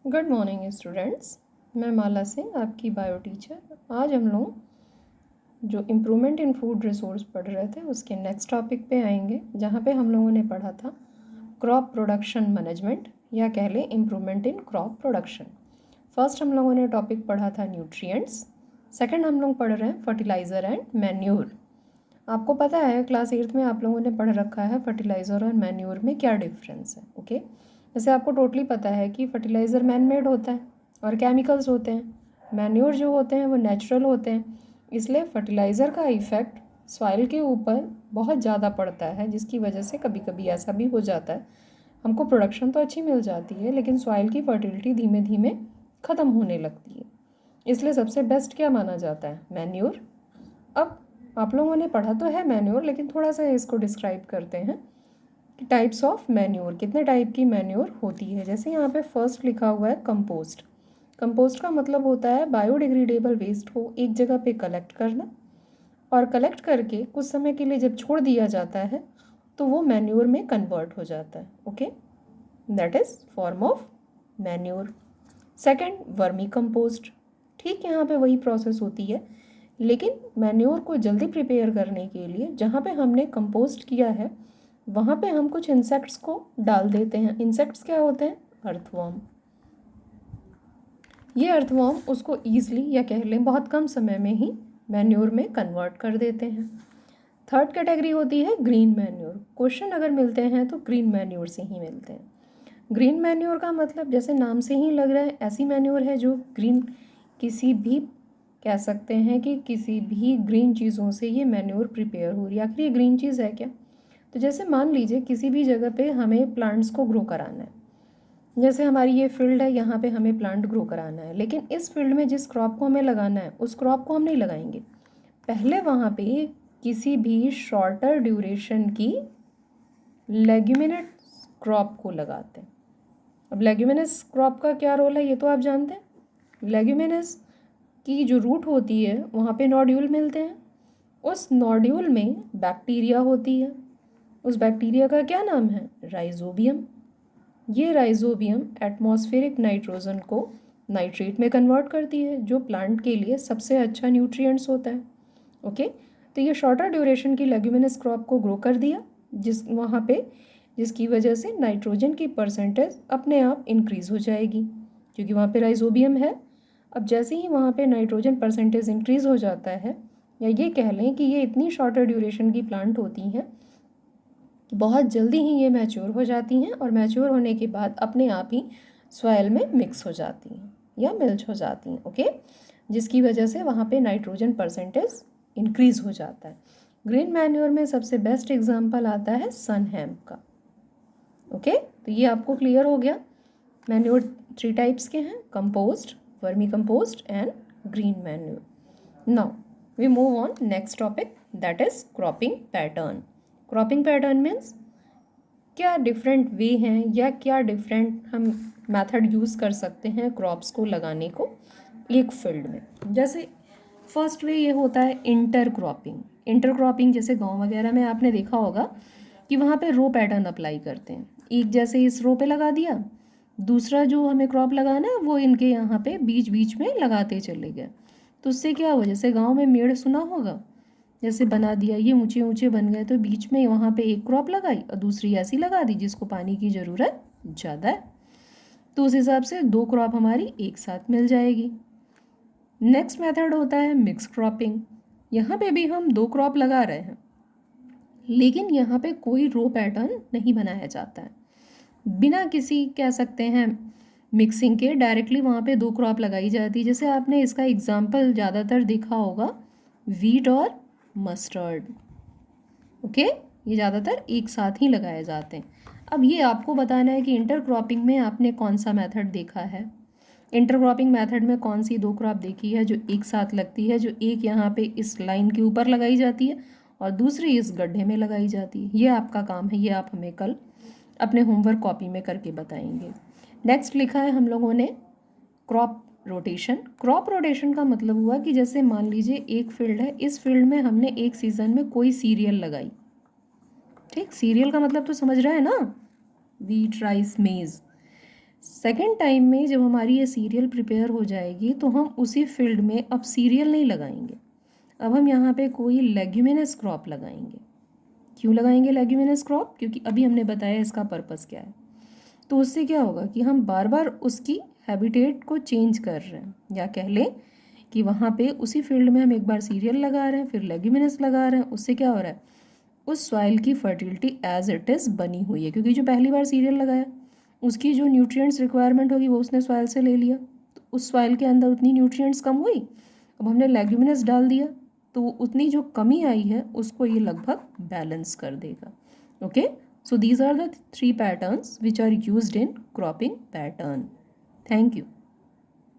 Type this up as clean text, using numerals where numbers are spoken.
Good morning students. मैं माला सिंह, आपकी bio teacher. आज हम लोग जो इम्प्रूवमेंट इन फूड रिसोर्स पढ़ रहे थे उसके नेक्स्ट टॉपिक पे आएंगे, जहाँ पे हम लोगों ने पढ़ा था क्रॉप प्रोडक्शन मैनेजमेंट, या कह लें improvement in crop production. First हम लोगों ने टॉपिक पढ़ा था न्यूट्रिएंट्स। सेकंड हम लोग पढ़ रहे हैं फर्टिलाइज़र एंड मैन्योर। आपको पता है क्लास 8th में आप लोगों ने पढ़ रखा है फर्टिलाइज़र और मैन्योर में क्या डिफरेंस है। ओके, जैसे आपको टोटली पता है कि फर्टिलाइज़र मैन मेड होता है और केमिकल्स होते हैं, मैन्योर जो होते हैं वो नेचुरल होते हैं। इसलिए फर्टिलाइज़र का इफ़ेक्ट सॉइल के ऊपर बहुत ज़्यादा पड़ता है, जिसकी वजह से कभी कभी ऐसा भी हो जाता है हमको प्रोडक्शन तो अच्छी मिल जाती है लेकिन सॉइल की फर्टिलिटी धीमे धीमे ख़त्म होने लगती है। इसलिए सबसे बेस्ट क्या माना जाता है? मैन्योर। अब आप लोगों ने पढ़ा तो है मैन्योर, लेकिन थोड़ा सा इसको डिस्क्राइब करते हैं कि टाइप्स ऑफ मैन्योर, कितने टाइप की मैन्योर होती है। जैसे यहाँ पे फर्स्ट लिखा हुआ है कंपोस्ट। कंपोस्ट का मतलब होता है बायोडिग्रेडेबल वेस्ट को एक जगह पे कलेक्ट करना, और कलेक्ट करके कुछ समय के लिए जब छोड़ दिया जाता है तो वो मैन्योर में कन्वर्ट हो जाता है। Okay, that is form of manure. Second, vermi compost. ठीक, यहाँ पे वही प्रोसेस होती है, लेकिन मैन्योर को जल्दी प्रिपेयर करने के लिए जहाँ पे हमने कंपोस्ट किया है वहाँ पे हम कुछ इंसेक्ट्स को डाल देते हैं। इंसेक्ट्स क्या होते हैं? अर्थवॉर्म। ये अर्थवॉर्म उसको ईजिली, या कह लें बहुत कम समय में ही, मैन्योर में कन्वर्ट कर देते हैं। थर्ड कैटेगरी होती है ग्रीन मैन्योर। क्वेश्चन अगर मिलते हैं तो ग्रीन मैन्योर से ही मिलते हैं। ग्रीन मैन्योर का मतलब जैसे नाम से ही लग रहा है, ऐसी मैन्योर है जो ग्रीन, किसी भी कह सकते हैं कि किसी भी ग्रीन चीज़ों से ये मैन्योर प्रिपेयर हो रही है। आखिर ये ग्रीन चीज़ है क्या? तो जैसे मान लीजिए किसी भी जगह पे हमें प्लांट्स को ग्रो कराना है, जैसे हमारी ये फील्ड है, यहाँ पे हमें प्लांट ग्रो कराना है, लेकिन इस फील्ड में जिस क्रॉप को हमें लगाना है उस क्रॉप को हम नहीं लगाएंगे। पहले वहाँ पे किसी भी शॉर्टर ड्यूरेशन की लेग्यूमिनेस क्रॉप को लगाते हैं। अब लेग्यूमिनेस क्रॉप का क्या रोल है ये तो आप जानते हैं। लेग्यूमिनेस की जो रूट होती है वहाँ पे नोड्यूल मिलते हैं। उस नोड्यूल में बैक्टीरिया होती है। उस बैक्टीरिया का क्या नाम है? राइजोबियम। ये राइजोबियम एटमॉस्फेरिक नाइट्रोजन को नाइट्रेट में कन्वर्ट करती है, जो प्लांट के लिए सबसे अच्छा न्यूट्रिएंट्स होता है। ओके, तो ये शॉर्टर ड्यूरेशन की लेग्यूमिनस क्रॉप को ग्रो कर दिया, वहाँ पे जिसकी वजह से नाइट्रोजन की परसेंटेज अपने आप इंक्रीज़ हो जाएगी, क्योंकि वहाँ पे राइजोबियम है। अब जैसे ही वहाँ पे नाइट्रोजन परसेंटेज इंक्रीज़ हो जाता है, या ये कह लें कि ये इतनी शॉर्टर ड्यूरेशन की प्लांट होती हैं कि बहुत जल्दी ही ये मैच्योर हो जाती हैं, और मैच्योर होने के बाद अपने आप ही सॉइल में मिक्स हो जाती हैं या मिल्च हो जाती हैं। ओके, जिसकी वजह से वहाँ पे नाइट्रोजन परसेंटेज इंक्रीज़ हो जाता है। ग्रीन मैन्योर में सबसे बेस्ट एग्जांपल आता है सन हेम्प का। ओके, तो ये आपको क्लियर हो गया। मैन्योर 3 टाइप्स के हैं: compost, vermi compost and green manure. Now we move on next topic, that is cropping pattern. Cropping pattern means क्या डिफरेंट वे हैं या क्या डिफरेंट हम मेथड यूज़ कर सकते हैं क्रॉप्स को लगाने को एक फील्ड में। जैसे फर्स्ट वे ये होता है इंटर क्रॉपिंग। इंटर क्रॉपिंग जैसे गांव वगैरह में आपने देखा होगा कि वहाँ पे रो पैटर्न अप्लाई करते हैं। एक जैसे इस रो पे लगा दिया, दूसरा जो हमें क्रॉप लगाना है वो इनके यहाँ पे बीच बीच में लगाते चले गए। तो उससे क्या हुआ, जैसे गांव में मेड़ सुना होगा, जैसे बना दिया, ये ऊंचे ऊंचे बन गए, तो बीच में वहाँ पे एक क्रॉप लगाई और दूसरी ऐसी लगा दी जिसको पानी की ज़रूरत ज़्यादा है, तो उस हिसाब से 2 क्रॉप हमारी एक साथ मिल जाएगी। नेक्स्ट मेथड होता है मिक्स क्रॉपिंग। यहाँ पे भी हम 2 क्रॉप लगा रहे हैं, लेकिन यहाँ पे कोई रो पैटर्न नहीं बनाया जाता है। बिना किसी कह सकते हैं मिक्सिंग के डायरेक्टली वहाँ पे 2 क्रॉप लगाई जाती है। जैसे आपने इसका एग्जाम्पल ज़्यादातर देखा होगा वीट और मस्टर्ड। ओके, ये ज़्यादातर एक साथ ही लगाए जाते हैं। अब ये आपको बताना है कि इंटर क्रॉपिंग में आपने कौन सा मेथड देखा है। इंटर क्रॉपिंग मेथड में कौन सी 2 क्रॉप देखी है जो एक साथ लगती है, जो एक यहाँ पे इस लाइन के ऊपर लगाई जाती है और दूसरी इस गड्ढे में लगाई जाती है। ये आपका काम है, ये आप हमें कल अपने होमवर्क कॉपी में करके बताएंगे। नेक्स्ट लिखा है हम लोगों ने क्रॉप रोटेशन। क्रॉप रोटेशन का मतलब हुआ कि जैसे मान लीजिए एक फील्ड है, इस फील्ड में हमने एक सीज़न में कोई सीरियल लगाई। ठीक, सीरियल का मतलब तो समझ रहे हैं ना, वीट, राइस, मेज़। सेकेंड टाइम में जब हमारी ये सीरियल प्रिपेयर हो जाएगी तो हम उसी फील्ड में अब सीरियल नहीं लगाएंगे, अब हम यहाँ पे कोई लेग्यूमिनस क्रॉप लगाएंगे। क्यों लगाएंगे लेग्यूमिनस क्रॉप? क्योंकि अभी हमने बताया इसका पर्पस क्या है। तो उससे क्या होगा कि हम बार बार उसकी हैबिटेट को चेंज कर रहे हैं, या कह लें कि वहाँ पे उसी फील्ड में हम एक बार सीरियल लगा रहे हैं, फिर लेग्यूमिनस लगा रहे हैं। उससे क्या हो रहा है, उस सॉइल की फर्टिलिटी एज इट इज़ बनी हुई है, क्योंकि जो पहली बार सीरियल लगाया उसकी जो न्यूट्रिएंट्स रिक्वायरमेंट होगी वो उसने सॉइल से ले लिया, तो उस सॉइल के अंदर उतनी न्यूट्रिएंट्स कम हुई। अब हमने लेग्यूमिनस डाल दिया तो उतनी जो कमी आई है उसको ये लगभग बैलेंस कर देगा। Okay, so these are the 3 patterns which are used in cropping pattern. Thank you.